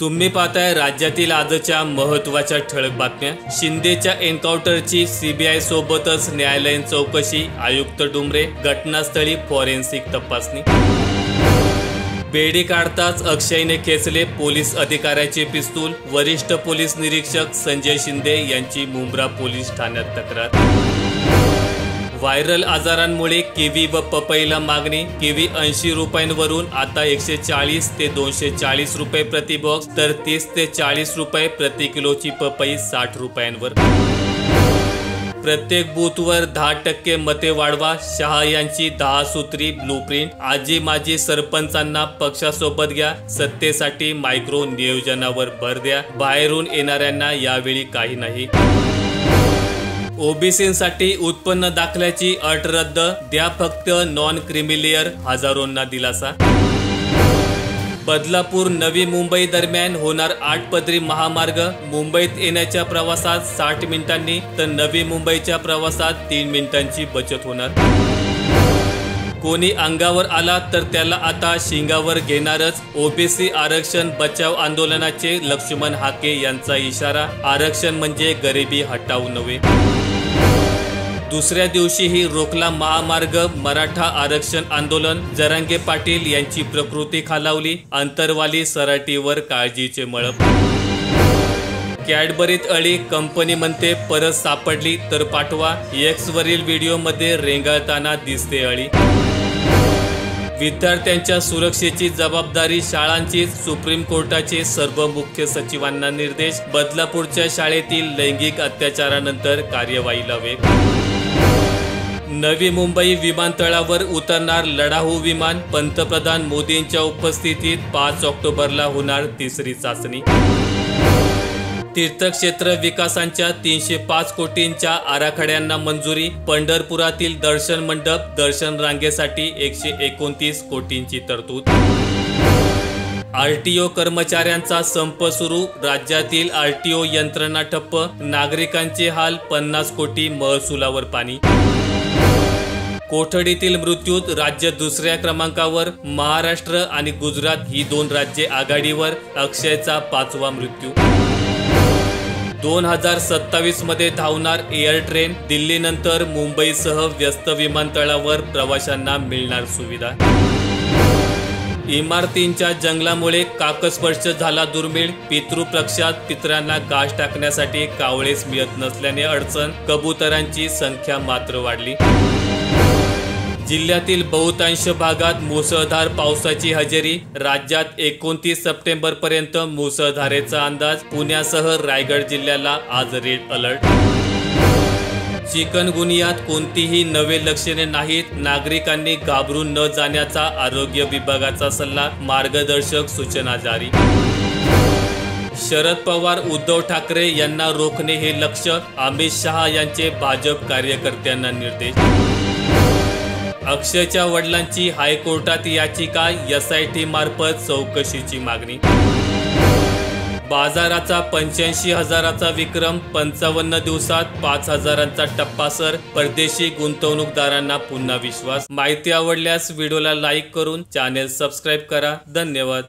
तुम्ही पाहताय राज्यातील आजच्या महत्त्वाच्या ठळक बातम्या। शिंदेच्या एन्काउंटरची सीबीआय सोबतच न्यायालयीन चौकशी, आयुक्त डुमरे घटनास्थळी फॉरेन्सिक तपासणी। बेडी काढताच अक्षयने खेचले पोलीस अधिकाऱ्याचे पिस्तूल, वरिष्ठ पोलीस निरीक्षक संजय शिंदे यांची मुंब्रा पोलीस ठाण्यात तक्रार। व्हायरल आजारांमुळे किवी व पपईला मागणी, किवी 80 रुपयांवरून आता 140 ते 240 रुपये प्रति बॉक्स, तर 30 ते 40 रुपये प्रति किलोची पपई 60 रुपयांवर। प्रत्येक बूथवर 10% मते वाढवा, शहा यांची 10 सूत्री ब्लूप्रिंट। आजी माजी सरपंचांना पक्षासोबत घ्या, सत्तेसाठी मायक्रो नियोजनावर भर द्या, बाहेरून येणाऱ्यांना यावेळी काही नाही। ओबीसींसाठी उत्पन्न दाखल्याची अट रद्द, द्या फक्त नॉन क्रिमिलेअर, हजारोंना दिलासा। बदलापूर नवी मुंबई दरम्यान होणार 8 पदरी महामार्ग, मुंबईत येण्याच्या प्रवासात 60 मिनिटांनी तर नवी मुंबईच्या प्रवासात 3 मिनिटांची बचत होणार। कोणी अंगावर आला तर त्याला आता शिंगावर घेणारच, ओबीसी आरक्षण बचाव आंदोलनाचे लक्ष्मण हाके यांचा इशारा। आरक्षण म्हणजे गरिबी हटाव नव्हे। दुसऱ्या दिवशीही रोखला महामार्ग, मराठा आरक्षण आंदोलन, जरांगे पाटील यांची प्रकृती खालावली, अंतरवाली सराटीवर काळजीचे मळप। कॅडबरीत अळी, कंपनी म्हणते परत सापडली तर पाठवा, एक्सवरील व्हिडिओमध्ये रेंगाळताना दिसते अळी। विद्यार्थ्यांच्या सुरक्षेची जबाबदारी शाळांची, सुप्रीम कोर्टाचे सर्व मुख्य सचिवांना निर्देश, बदलापूरच्या शाळेतील लैंगिक अत्याचारानंतर कार्यवाहीला वेग। नवी मुंबई विमानतळावर उतरणार लढाऊ विमान, पंतप्रधान मोदींच्या उपस्थितीत 5 ऑक्टोबरला होणार तिसरी चाचणी। तीर्थक्षेत्र विकासांच्या 305 कोटींच्या आराखड्यांना मंजुरी, पंढरपुरातील दर्शन मंडप, दर्शन रांगेसाठी 129 कोटींची तरतूद। आरटीओ कर्मचाऱ्यांचा संप सुरू, राज्यातील आरटीओ यंत्रणा ठप्प, नागरिकांचे हाल, 50 कोटी महसुलावर पाणी। कोठडीतील मृत्यूत राज्य दुसऱ्या क्रमांकावर, महाराष्ट्र आणि गुजरात ही 2 राज्ये आघाडीवर, अक्षयचा 5वा मृत्यू। 2027 मध्ये धावणार एअर ट्रेन, दिल्लीनंतर मुंबईसह व्यस्त विमानतळावर प्रवाशांना मिळणार सुविधा। इमारतींच्या जंगलामुळे काकस्पर्श झाला दुर्मिळ, पितृपक्षात पितरांना घास टाकण्यासाठी कावळेच मिळत नसल्याने अडचण, कबुतरांची संख्या मात्र वाढली। जिल्ह्यातील बहुतांश भागात मुसळधार पावसाची हजेरी, राज्यात 29 सप्टेंबरपर्यंत मुसळधारेचा अंदाज, पुण्यासह रायगड जिल्ह्याला आज रेड अलर्ट। चिकनगुनियात कोणतीही नवे लक्षणे नाहीत, नागरिकांनी घाबरून न जाण्याचा आरोग्य विभागाचा सल्ला, मार्गदर्शक सूचना जारी। शरद पवार उद्धव ठाकरे यांना रोखणे हे लक्ष्य, अमित शहा यांचे भाजप कार्यकर्त्यांना निर्देश। अक्षयच्या वडिलांची हायकोर्टात याचिका, SIT मार्फत चौकशीची मागणी। बाजाराचा 85,000चा विक्रम, 55 दिवसात 5,000चा टप्पा सर, परदेशी गुंतवणूकदारांना पुन्हा विश्वास। माहिती आवडल्यास व्हिडिओला लाईक करून चॅनेल सबस्क्राईब करा। धन्यवाद।